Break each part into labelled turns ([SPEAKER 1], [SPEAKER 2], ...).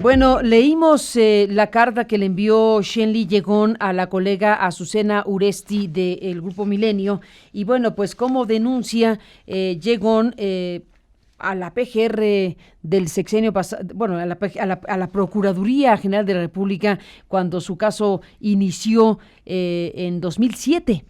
[SPEAKER 1] Bueno, leímos la carta que le envió Shenli Llegón a la colega Azucena Uresti del Grupo Milenio y bueno, pues como denuncia Llegón a la PGR del sexenio pasado, bueno, a la Procuraduría General de la República cuando su caso inició en 2007.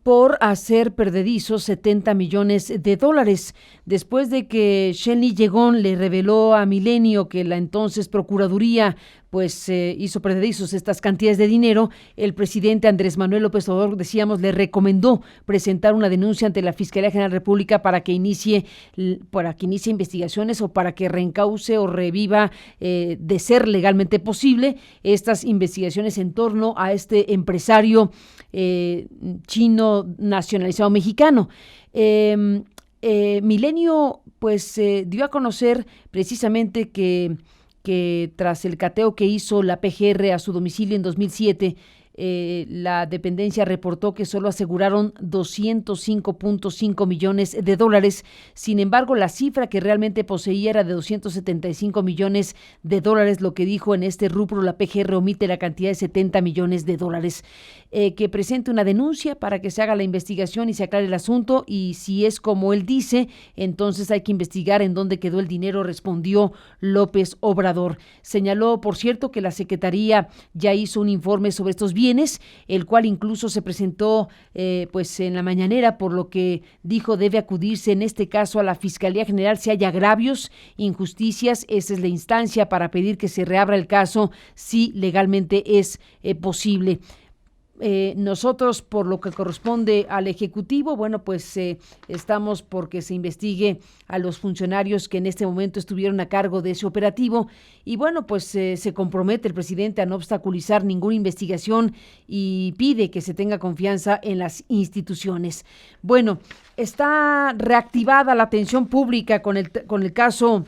[SPEAKER 1] Por hacer perdedizos 70 millones de dólares. Después de que Shenli Llegón le reveló a Milenio que la entonces Procuraduría pues hizo perdedizos estas cantidades de dinero, el presidente Andrés Manuel López Obrador, decíamos, le recomendó presentar una denuncia ante la Fiscalía General de la República para que inicie investigaciones o para que reencauce o reviva, de ser legalmente posible, estas investigaciones en torno a este empresario chino nacionalizado mexicano. Milenio pues dio a conocer precisamente que tras el cateo que hizo la PGR a su domicilio en 2007, la dependencia reportó que solo aseguraron 205.5 millones de dólares. Sin embargo, la cifra que realmente poseía era de 275 millones de dólares. Lo que dijo en este rubro, la PGR omite la cantidad de 70 millones de dólares. Que presente una denuncia para que se haga la investigación y se aclare el asunto, y si es como él dice, entonces hay que investigar en dónde quedó el dinero, respondió López Obrador. Señaló, por cierto, que la Secretaría ya hizo un informe sobre estos bienes, el cual incluso se presentó pues en la mañanera, por lo que dijo debe acudirse en este caso a la Fiscalía General si hay agravios, injusticias. Esa es la instancia para pedir que se reabra el caso si legalmente es posible. Nosotros, por lo que corresponde al Ejecutivo, bueno, pues estamos porque se investigue a los funcionarios que en este momento estuvieron a cargo de ese operativo y bueno, pues se compromete el presidente a no obstaculizar ninguna investigación y pide que se tenga confianza en las instituciones. Bueno, está reactivada la atención pública con el caso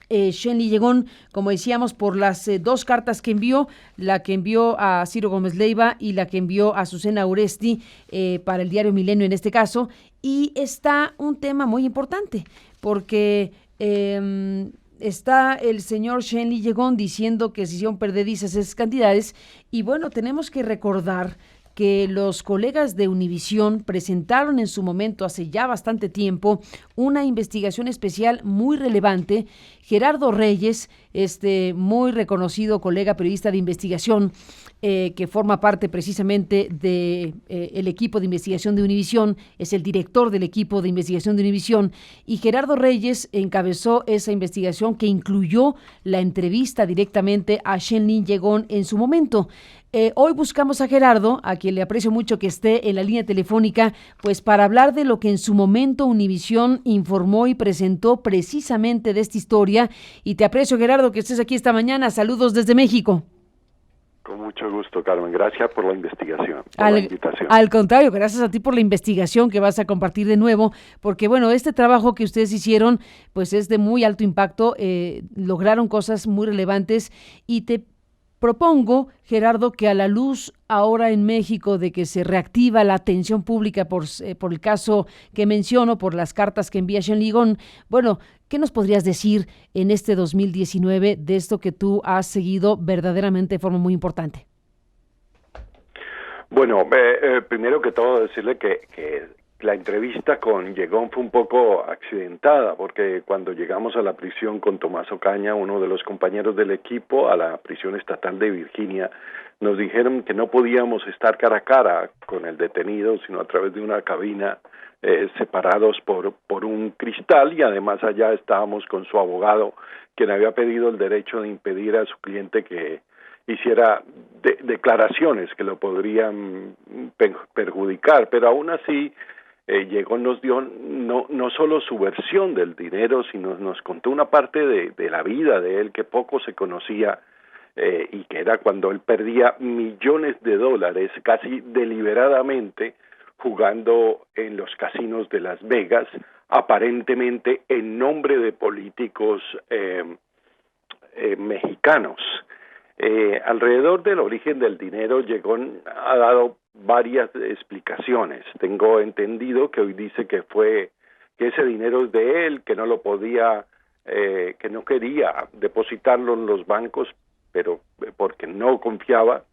[SPEAKER 1] Shenli Llegón, como decíamos, por las dos cartas que envió, la que envió a Ciro Gómez Leiva y la que envió a Azucena Uresti para el diario Milenio en este caso, y está un tema muy importante, porque está el señor Shenli Llegón diciendo que se hicieron perdedizas esas cantidades, y bueno, tenemos que recordar que los colegas de Univisión presentaron en su momento, hace ya bastante tiempo, una investigación especial muy relevante. Gerardo Reyes, muy reconocido colega periodista de investigación, que forma parte precisamente de el equipo de investigación de Univisión, es el director del equipo de investigación de Univisión, y Gerardo Reyes encabezó esa investigación que incluyó la entrevista directamente a Shenli Llegón en su momento. Hoy buscamos a Gerardo, a quien le aprecio mucho que esté en la línea telefónica, pues para hablar de lo que en su momento Univisión informó y presentó precisamente de esta historia. Y te aprecio, Gerardo, que estés aquí esta mañana. Saludos desde México.
[SPEAKER 2] Con mucho gusto, Carmen. Gracias por la investigación, por la invitación.
[SPEAKER 1] Al contrario, gracias a ti por la investigación que vas a compartir de nuevo, porque bueno, este trabajo que ustedes hicieron, pues es de muy alto impacto, lograron cosas muy relevantes y te propongo, Gerardo, que a la luz ahora en México de que se reactiva la atención pública por el caso que menciono, por las cartas que envía Shenli Llegón, bueno, ¿qué nos podrías decir en este 2019 de esto que tú has seguido verdaderamente de forma muy importante?
[SPEAKER 2] Bueno, primero que todo decirle que la entrevista con Llegón fue un poco accidentada, porque cuando llegamos a la prisión con Tomás Ocaña, uno de los compañeros del equipo, a la prisión estatal de Virginia, nos dijeron que no podíamos estar cara a cara con el detenido, sino a través de una cabina, separados por un cristal, y además allá estábamos con su abogado, quien había pedido el derecho de impedir a su cliente que hiciera declaraciones que lo podrían perjudicar, pero aún así Llegón nos dio no solo su versión del dinero, sino nos contó una parte de la vida de él que poco se conocía, y que era cuando él perdía millones de dólares casi deliberadamente jugando en los casinos de Las Vegas, aparentemente en nombre de políticos mexicanos. Alrededor del origen del dinero, Llegón ha dado varias explicaciones. Tengo entendido que hoy dice que ese dinero es de él, que no lo podía que no quería depositarlo en los bancos, pero porque no confiaba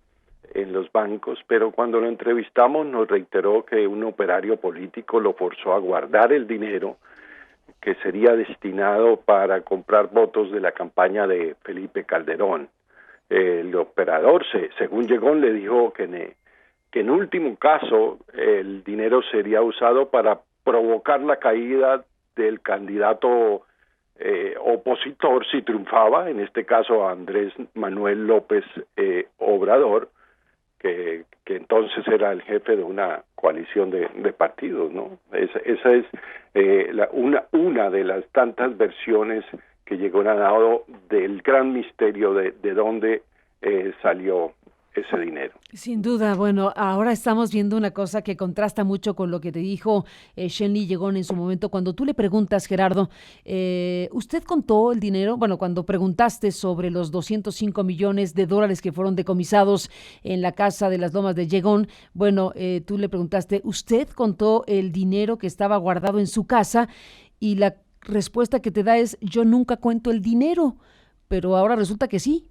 [SPEAKER 2] en los bancos, pero cuando lo entrevistamos nos reiteró que un operario político lo forzó a guardar el dinero que sería destinado para comprar votos de la campaña de Felipe Calderón. El operador, según Llegón, le dijo que en último caso el dinero sería usado para provocar la caída del candidato opositor si triunfaba, en este caso Andrés Manuel López Obrador, que entonces era el jefe de una coalición de partidos, ¿no? Esa es una de las tantas versiones que Llegón ha dado del gran misterio de dónde salió ese dinero.
[SPEAKER 1] Sin duda, bueno, ahora estamos viendo una cosa que contrasta mucho con lo que te dijo Shenli Llegón en su momento. Cuando tú le preguntas, Gerardo, ¿usted contó el dinero? Bueno, cuando preguntaste sobre los 205 millones de dólares que fueron decomisados en la casa de las Lomas de Llegón, bueno, tú le preguntaste, ¿usted contó el dinero que estaba guardado en su casa? Y la respuesta que te da es, yo nunca cuento el dinero, pero ahora resulta que sí.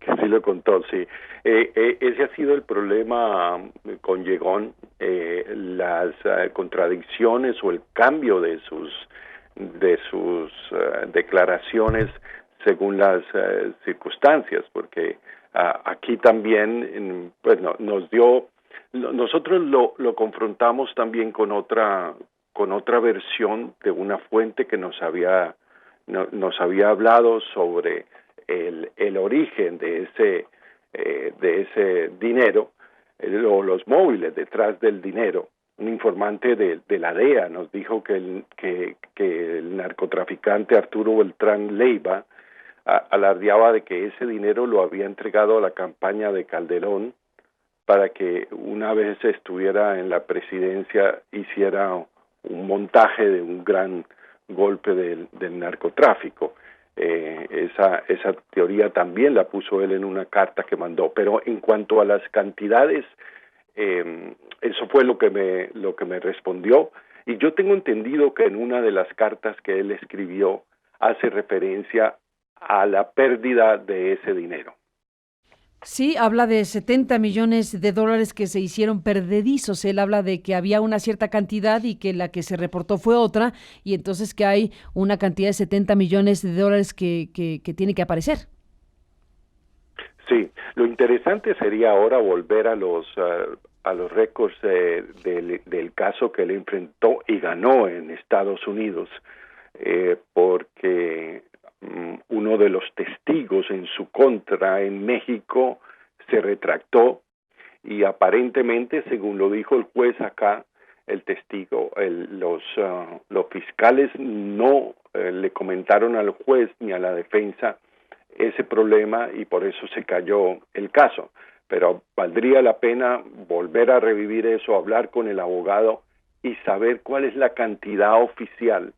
[SPEAKER 2] Que sí lo contó, sí. Ese ha sido el problema con Llegón, las contradicciones o el cambio de sus declaraciones según las circunstancias, porque aquí también pues nos dio, nosotros lo confrontamos también con otra versión de una fuente que nos había hablado sobre el origen de ese dinero, o los móviles detrás del dinero. Un informante de la DEA nos dijo que el narcotraficante Arturo Beltrán Leiva alardeaba de que ese dinero lo había entregado a la campaña de Calderón para que una vez estuviera en la presidencia hiciera un montaje de un gran golpe del narcotráfico. Esa teoría también la puso él en una carta que mandó, pero en cuanto a las cantidades, eso fue lo que me respondió, y yo tengo entendido que en una de las cartas que él escribió hace referencia a la pérdida de ese dinero.
[SPEAKER 1] Sí, habla de 70 millones de dólares que se hicieron perdedizos. Él habla de que había una cierta cantidad y que la que se reportó fue otra, y entonces que hay una cantidad de 70 millones de dólares que tiene que aparecer.
[SPEAKER 2] Sí, lo interesante sería ahora volver a los récords del caso que él enfrentó y ganó en Estados Unidos, porque uno de los testigos en su contra en México se retractó y aparentemente, según lo dijo el juez acá, el testigo, los fiscales no le comentaron al juez ni a la defensa ese problema y por eso se cayó el caso. Pero valdría la pena volver a revivir eso, hablar con el abogado y saber cuál es la cantidad oficial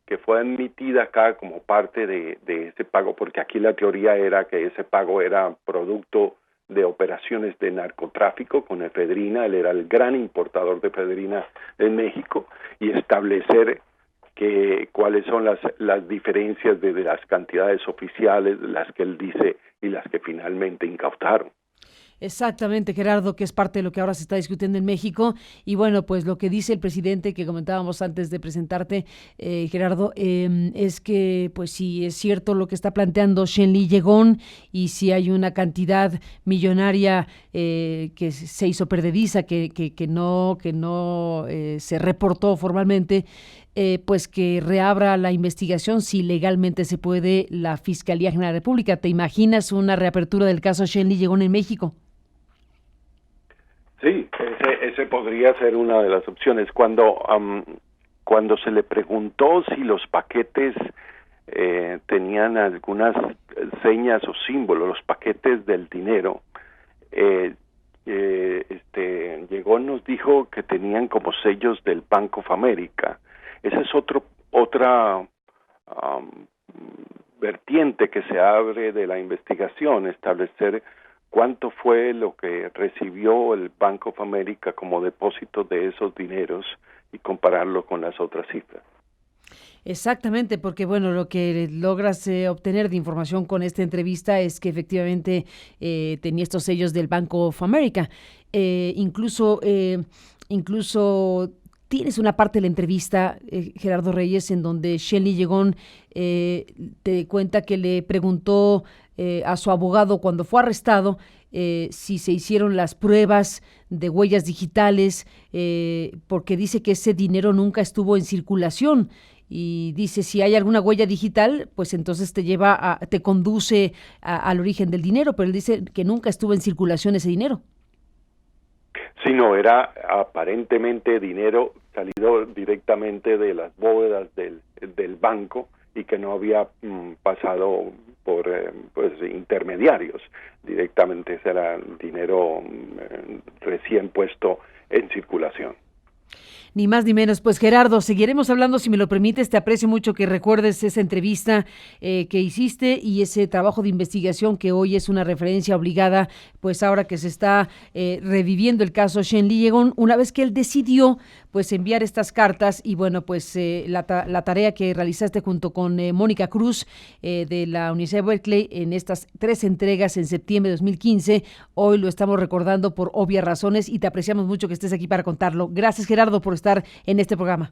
[SPEAKER 2] que fue admitida acá como parte de ese pago, porque aquí la teoría era que ese pago era producto de operaciones de narcotráfico con efedrina. Él era el gran importador de efedrina en México, y establecer cuáles son las diferencias de las cantidades oficiales, las que él dice y las que finalmente incautaron.
[SPEAKER 1] Exactamente, Gerardo, que es parte de lo que ahora se está discutiendo en México. Y bueno, pues lo que dice el presidente que comentábamos antes de presentarte, Gerardo, es que pues si es cierto lo que está planteando Shenli Llegón, y si hay una cantidad millonaria que se hizo perdediza, que no se reportó formalmente, pues que reabra la investigación si legalmente se puede la Fiscalía General de la República. ¿Te imaginas una reapertura del caso Shenli Llegón en México?
[SPEAKER 2] Sí, ese podría ser una de las opciones. Cuando se le preguntó si los paquetes tenían algunas señas o símbolos, los paquetes del dinero, Llegón nos dijo que tenían como sellos del Bank of America. Esa es otra vertiente que se abre de la investigación, establecer cuánto fue lo que recibió el Bank of America como depósito de esos dineros y compararlo con las otras cifras.
[SPEAKER 1] Exactamente, porque bueno, lo que logras obtener de información con esta entrevista es que efectivamente tenía estos sellos del Bank of America. Incluso tienes una parte de la entrevista, Gerardo Reyes, en donde Shenli Llegón te cuenta que le preguntó a su abogado cuando fue arrestado si se hicieron las pruebas de huellas digitales, porque dice que ese dinero nunca estuvo en circulación. Y dice, si hay alguna huella digital, pues entonces te conduce al origen del dinero, pero él dice que nunca estuvo en circulación ese dinero.
[SPEAKER 2] Sí, no, era aparentemente dinero salido directamente de las bóvedas del banco y que no había pasado por intermediarios. Directamente ese era dinero recién puesto en circulación.
[SPEAKER 1] Ni más ni menos. Pues Gerardo, seguiremos hablando si me lo permites. Te aprecio mucho que recuerdes esa entrevista que hiciste y ese trabajo de investigación que hoy es una referencia obligada, pues ahora que se está reviviendo el caso Shenli Llegón, una vez que él decidió pues enviar estas cartas y bueno, pues la tarea que realizaste junto con Mónica Cruz de la Universidad de Berkeley en estas 3 entregas en septiembre de 2015, hoy lo estamos recordando por obvias razones y te apreciamos mucho que estés aquí para contarlo. Gracias, Gerardo, por estar en este programa.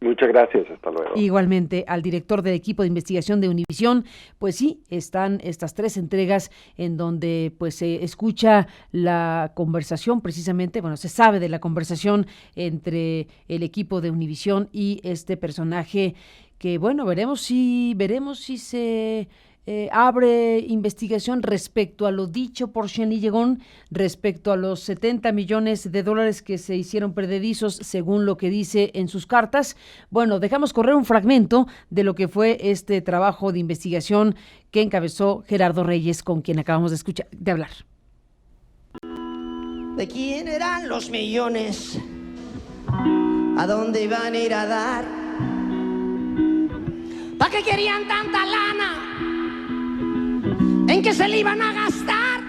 [SPEAKER 2] Muchas gracias, hasta luego.
[SPEAKER 1] Igualmente al director del equipo de investigación de Univisión, pues sí, están estas 3 entregas en donde pues se escucha la conversación precisamente, bueno, se sabe de la conversación entre el equipo de Univisión y este personaje que bueno, veremos si se abre investigación respecto a lo dicho por Shenli Llegón, respecto a los $70 millones que se hicieron perdedizos, según lo que dice en sus cartas. Bueno, dejamos correr un fragmento de lo que fue este trabajo de investigación que encabezó Gerardo Reyes, con quien acabamos de hablar.
[SPEAKER 3] ¿De quién eran los millones? ¿A dónde iban a ir a dar? ¿Para qué querían tanta lana? ¿En qué se le iban a gastar?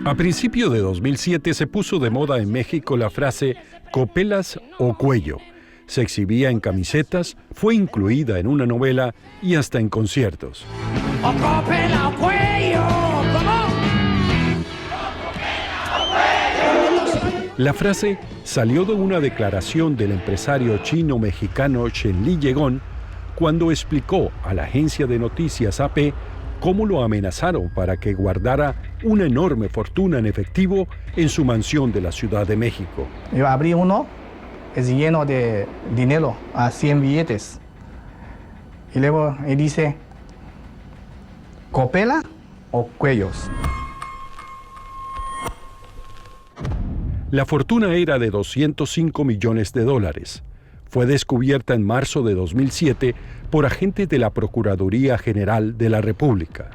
[SPEAKER 4] A principios de 2007 se puso de moda en México la frase copelas o cuello. Se exhibía en camisetas, fue incluida en una novela y hasta en conciertos.
[SPEAKER 3] O copela o cuello, ¿cómo?
[SPEAKER 4] La frase salió de una declaración del empresario chino-mexicano Shenli Llegón cuando explicó a la agencia de noticias AP cómo lo amenazaron para que guardara una enorme fortuna en efectivo en su mansión de la Ciudad de México.
[SPEAKER 5] Yo abrí uno, es lleno de dinero, a 100 billetes. Y luego él dice, ¿copela o cuellos?
[SPEAKER 4] La fortuna era de $205 millones. Fue descubierta en marzo de 2007 por agentes de la Procuraduría General de la República.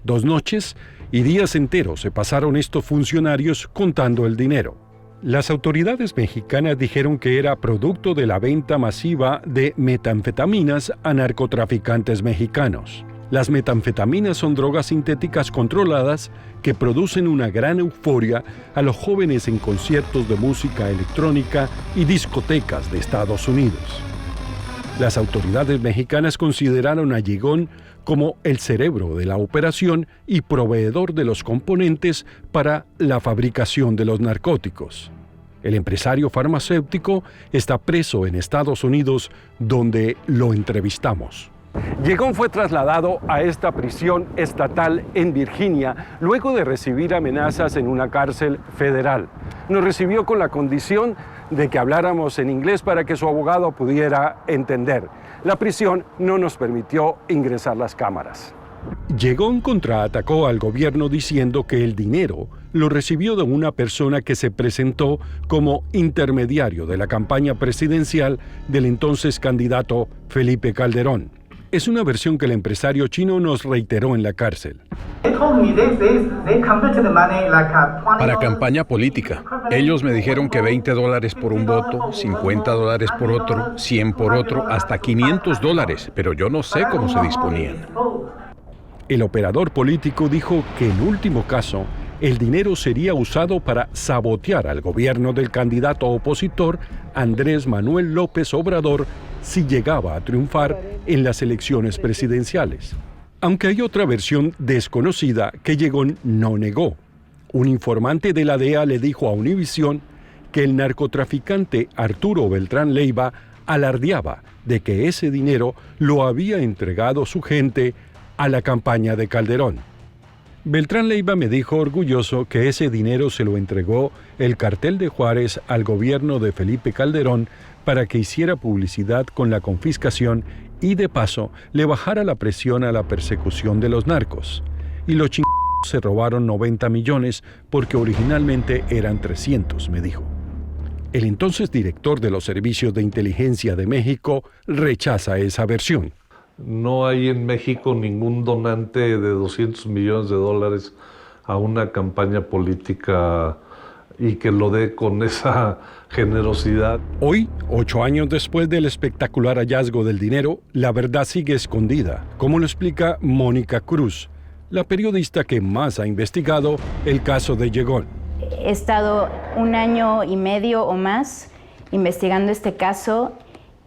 [SPEAKER 4] 2 noches y días enteros se pasaron estos funcionarios contando el dinero. Las autoridades mexicanas dijeron que era producto de la venta masiva de metanfetaminas a narcotraficantes mexicanos. Las metanfetaminas son drogas sintéticas controladas que producen una gran euforia a los jóvenes en conciertos de música electrónica y discotecas de Estados Unidos. Las autoridades mexicanas consideraron a Llegón como el cerebro de la operación y proveedor de los componentes para la fabricación de los narcóticos. El empresario farmacéutico está preso en Estados Unidos, donde lo entrevistamos. Llegón fue trasladado a esta prisión estatal en Virginia luego de recibir amenazas en una cárcel federal. Nos recibió con la condición de que habláramos en inglés para que su abogado pudiera entender. La prisión no nos permitió ingresar las cámaras. Llegón contraatacó al gobierno diciendo que el dinero lo recibió de una persona que se presentó como intermediario de la campaña presidencial del entonces candidato Felipe Calderón. Es una versión que el empresario chino nos reiteró en la cárcel.
[SPEAKER 6] Para campaña política. Ellos me dijeron que $20 por un voto, $50 por otro, 100 por otro, hasta $500, pero yo no sé cómo se disponían.
[SPEAKER 4] El operador político dijo que en último caso, el dinero sería usado para sabotear al gobierno del candidato opositor Andrés Manuel López Obrador si llegaba a triunfar en las elecciones presidenciales. Aunque hay otra versión desconocida que Llegón no negó. Un informante de la DEA le dijo a Univisión que el narcotraficante Arturo Beltrán Leiva alardeaba de que ese dinero lo había entregado su gente a la campaña de Calderón. Beltrán Leiva me dijo orgulloso que ese dinero se lo entregó el cartel de Juárez al gobierno de Felipe Calderón para que hiciera publicidad con la confiscación y de paso le bajara la presión a la persecución de los narcos. Y los chingados se robaron 90 millones porque originalmente eran 300, me dijo. El entonces director de los Servicios de Inteligencia de México rechaza esa versión.
[SPEAKER 7] No hay en México ningún donante de 200 millones de dólares a una campaña política y que lo dé con esa generosidad.
[SPEAKER 4] Hoy, 8 años después del espectacular hallazgo del dinero, la verdad sigue escondida, como lo explica Mónica Cruz, la periodista que más ha investigado el caso de Llegón.
[SPEAKER 8] He estado 1 año y medio o más investigando este caso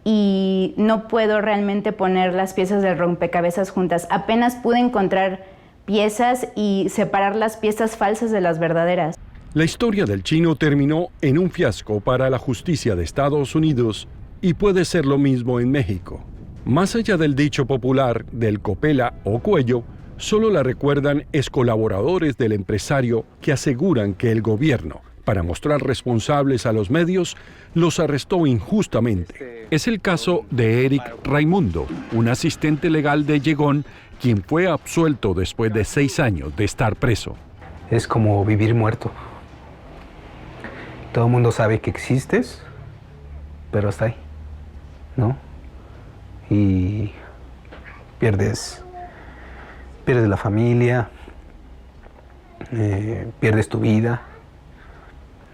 [SPEAKER 8] y no puedo realmente poner las piezas del rompecabezas juntas. Apenas pude encontrar piezas y separar las piezas falsas de las verdaderas.
[SPEAKER 4] La historia del chino terminó en un fiasco para la justicia de Estados Unidos y puede ser lo mismo en México. Más allá del dicho popular del copela o cuello, solo la recuerdan excolaboradores del empresario que aseguran que el gobierno, para mostrar responsables a los medios, los arrestó injustamente. Es el caso de Eric Raimundo, un asistente legal de Llegón, quien fue absuelto después de 6 años de estar preso.
[SPEAKER 9] Es como vivir muerto. Todo el mundo sabe que existes, pero está ahí, ¿no? Y pierdes la familia, pierdes tu vida,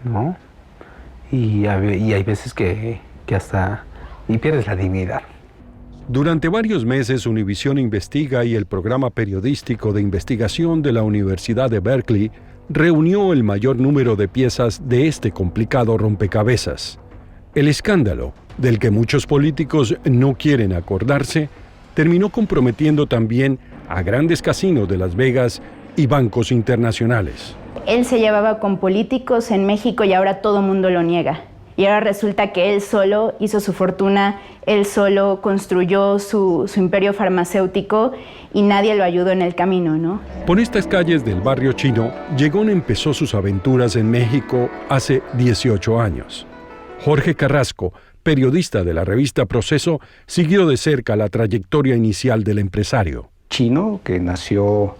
[SPEAKER 9] ¿no? Y hay veces que hasta y pierdes la dignidad.
[SPEAKER 4] Durante varios meses, Univisión Investiga y el programa periodístico de investigación de la Universidad de Berkeley reunió el mayor número de piezas de este complicado rompecabezas. El escándalo, del que muchos políticos no quieren acordarse, terminó comprometiendo también a grandes casinos de Las Vegas y bancos internacionales.
[SPEAKER 8] Él se llevaba con políticos en México y ahora todo mundo lo niega. Y ahora resulta que él solo hizo su fortuna, él solo construyó su imperio farmacéutico y nadie lo ayudó en el camino, ¿no?
[SPEAKER 4] Por estas calles del barrio chino, Llegón empezó sus aventuras en México hace 18 años. Jorge Carrasco, periodista de la revista Proceso, siguió de cerca la trayectoria inicial del empresario.
[SPEAKER 9] Chino, que nació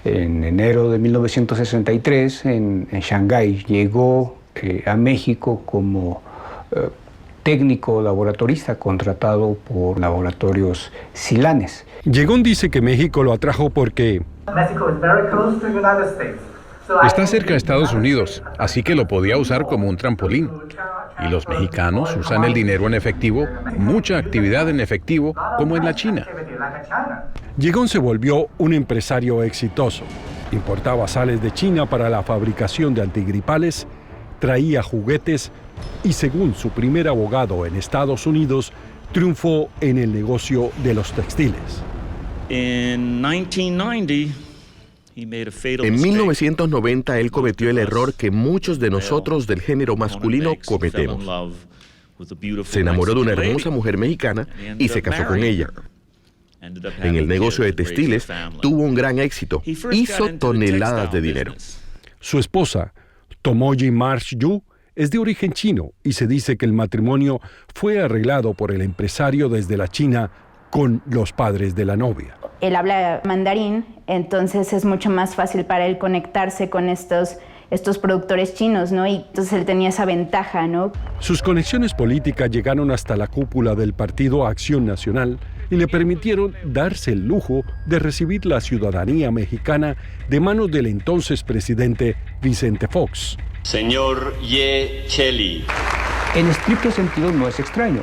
[SPEAKER 9] en enero de 1963 en Shanghái, llegó a México como técnico laboratorista contratado por laboratorios Silanes.
[SPEAKER 4] Llegón dice que México lo atrajo porque
[SPEAKER 6] está cerca de Estados Unidos, así que lo podía usar como un trampolín. Y los mexicanos usan el dinero en efectivo, mucha actividad en efectivo, como en la China.
[SPEAKER 4] Llegón se volvió un empresario exitoso. Importaba sales de China para la fabricación de antigripales, traía juguetes y, según su primer abogado en Estados Unidos, triunfó en el negocio de los textiles.
[SPEAKER 10] En
[SPEAKER 11] 1990 él cometió el error que muchos de nosotros del género masculino cometemos. Se enamoró de una hermosa mujer mexicana y se casó con ella. En el negocio de textiles tuvo un gran éxito. Hizo toneladas de dinero.
[SPEAKER 4] Su esposa, Tomoji Marsh Yu, es de origen chino y se dice que el matrimonio fue arreglado por el empresario desde la China con los padres de la novia.
[SPEAKER 8] Él habla mandarín, entonces es mucho más fácil para él conectarse con estos productores chinos, ¿no? Y entonces él tenía esa ventaja, ¿no?
[SPEAKER 4] Sus conexiones políticas llegaron hasta la cúpula del Partido Acción Nacional y le permitieron darse el lujo de recibir la ciudadanía mexicana de manos del entonces presidente Vicente Fox.
[SPEAKER 10] Señor Ye Cheli.
[SPEAKER 9] En estricto sentido no es extraño.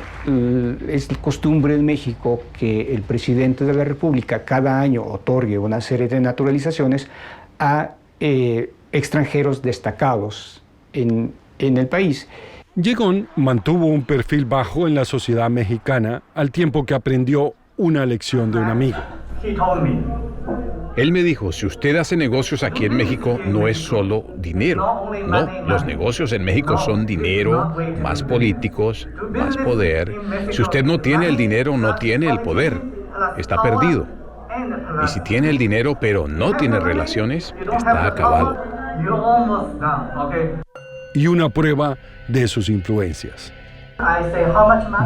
[SPEAKER 9] Es costumbre en México que el presidente de la República cada año otorgue una serie de naturalizaciones a extranjeros destacados en el país.
[SPEAKER 4] Llegón mantuvo un perfil bajo en la sociedad mexicana al tiempo que aprendió una lección de un amigo.
[SPEAKER 6] Él me dijo, si usted hace negocios aquí en México, no es solo dinero. No, los negocios en México son dinero, más políticos, más poder. Si usted no tiene el dinero, no tiene el poder. Está perdido. Y si tiene el dinero, pero no tiene relaciones, está acabado.
[SPEAKER 4] Y una prueba de sus influencias.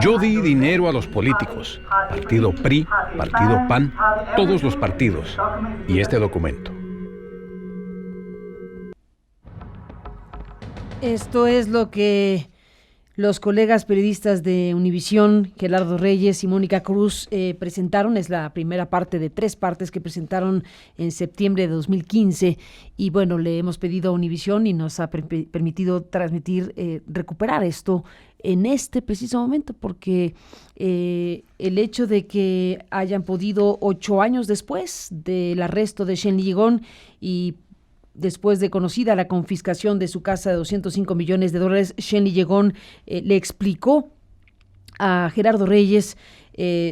[SPEAKER 6] Yo di dinero a los políticos, partido PRI, partido PAN, todos los partidos, y este documento.
[SPEAKER 1] Esto es lo que los colegas periodistas de Univisión, Gerardo Reyes y Mónica Cruz, presentaron. Es la primera parte de 3 partes que presentaron en septiembre de 2015. Y bueno, le hemos pedido a Univisión y nos ha permitido transmitir, recuperar esto en este preciso momento, porque el hecho de que hayan podido 8 años después del arresto de Shen Li-Yegón y después de conocida la confiscación de su casa de $205 millones, Shen Li-Yegón le explicó a Gerardo Reyes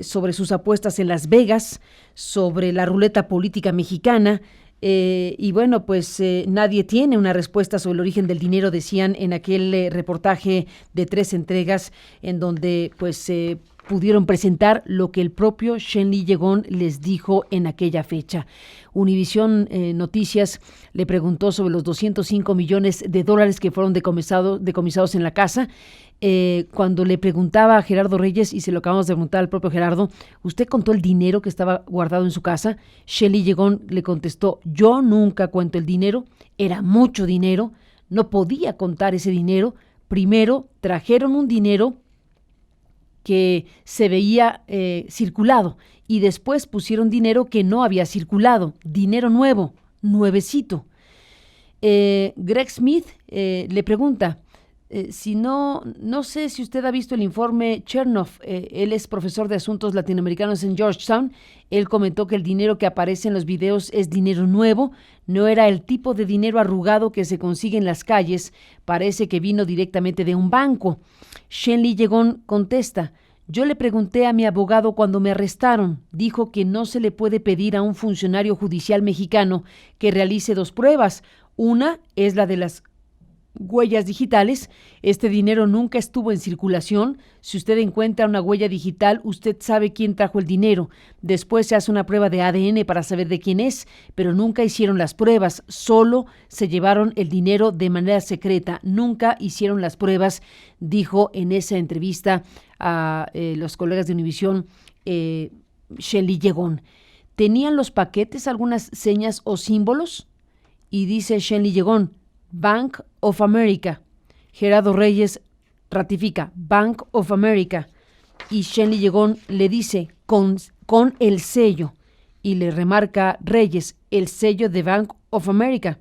[SPEAKER 1] sobre sus apuestas en Las Vegas, sobre la ruleta política mexicana. Y bueno, pues nadie tiene una respuesta sobre el origen del dinero, decían en aquel reportaje de 3 entregas en donde pues pudieron presentar lo que el propio Shen Li-Yegón les dijo en aquella fecha. Univisión Noticias le preguntó sobre los $205 millones que fueron decomisados en la casa. Cuando le preguntaba a Gerardo Reyes, y se lo acabamos de preguntar al propio Gerardo, ¿usted contó el dinero que estaba guardado en su casa? Shen Li-Yegón le contestó, yo nunca cuento el dinero, era mucho dinero, no podía contar ese dinero. Primero trajeron un dinero que se veía circulado y después pusieron dinero que no había circulado, dinero nuevo, nuevecito. Greg Smith le pregunta, no sé si usted ha visto el informe Chernoff, él es profesor de asuntos latinoamericanos en Georgetown. Él comentó que el dinero que aparece en los videos es dinero nuevo, no era el tipo de dinero arrugado que se consigue en las calles, parece que vino directamente de un banco. Shen Li-Yegón contesta, yo le pregunté a mi abogado cuando me arrestaron, dijo que no se le puede pedir a un funcionario judicial mexicano que realice 2 pruebas, una es la de las huellas digitales. Este dinero nunca estuvo en circulación. Si usted encuentra una huella digital, usted sabe quién trajo el dinero. Después se hace una prueba de ADN para saber de quién es, pero nunca hicieron las pruebas. Solo se llevaron el dinero de manera secreta. Nunca hicieron las pruebas, dijo en esa entrevista a los colegas de Univisión Shen Li-Yegón. ¿Tenían los paquetes algunas señas o símbolos? Y dice Shen Li-Yegón, Bank of America. Gerardo Reyes ratifica, Bank of America. Y Shen Li-Yegón le dice, con el sello. Y le remarca Reyes, el sello de Bank of America.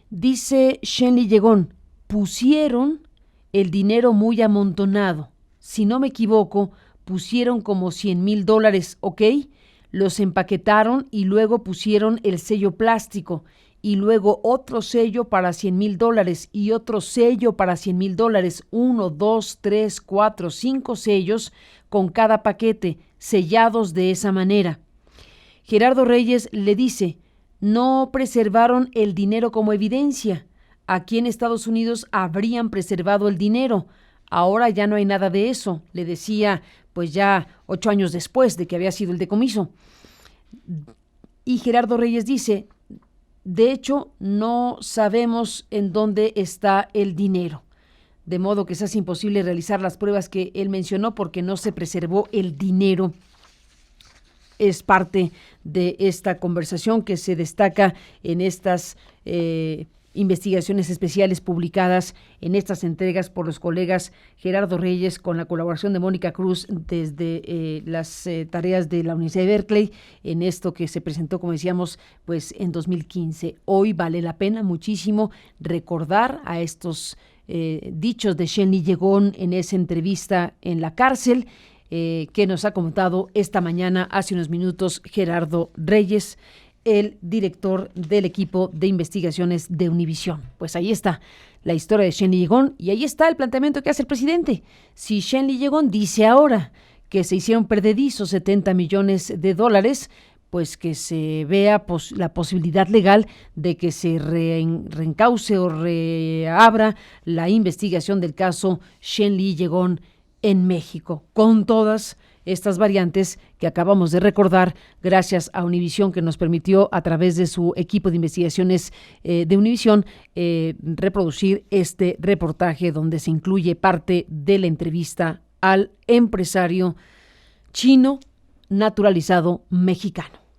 [SPEAKER 1] Dice Shen Li-Yegón, pusieron el dinero muy amontonado. Si no me equivoco, pusieron como $100,000, ¿ok? Los empaquetaron y luego pusieron el sello plástico. Y luego otro sello para $100,000 y otro sello para $100,000, 1, 2, 3, 4, 5 sellos con cada paquete, sellados de esa manera. Gerardo Reyes le dice, no preservaron el dinero como evidencia. Aquí en Estados Unidos habrían preservado el dinero. Ahora ya no hay nada de eso, le decía pues ya 8 años después de que había sido el decomiso. Y Gerardo Reyes dice, de hecho, no sabemos en dónde está el dinero, de modo que se hace imposible realizar las pruebas que él mencionó porque no se preservó el dinero. Es parte de esta conversación que se destaca en estas investigaciones especiales publicadas en estas entregas por los colegas Gerardo Reyes con la colaboración de Mónica Cruz desde las tareas de la Universidad de Berkeley en esto que se presentó, como decíamos, pues en 2015. Hoy vale la pena muchísimo recordar a estos dichos de Shen Li-Yegón en esa entrevista en la cárcel que nos ha comentado esta mañana, hace unos minutos, Gerardo Reyes, el director del equipo de investigaciones de Univisión. Pues ahí está la historia de Shen Li-Yegon y ahí está el planteamiento que hace el presidente. Si Shen Li-Yegon dice ahora que se hicieron perdedizos 70 millones de dólares, pues que se vea la posibilidad legal de que se reencauce o reabra la investigación del caso Shen Li-Yegon en México, con todas estas variantes que acabamos de recordar gracias a Univisión, que nos permitió a través de su equipo de investigaciones de Univisión reproducir este reportaje donde se incluye parte de la entrevista al empresario chino naturalizado mexicano.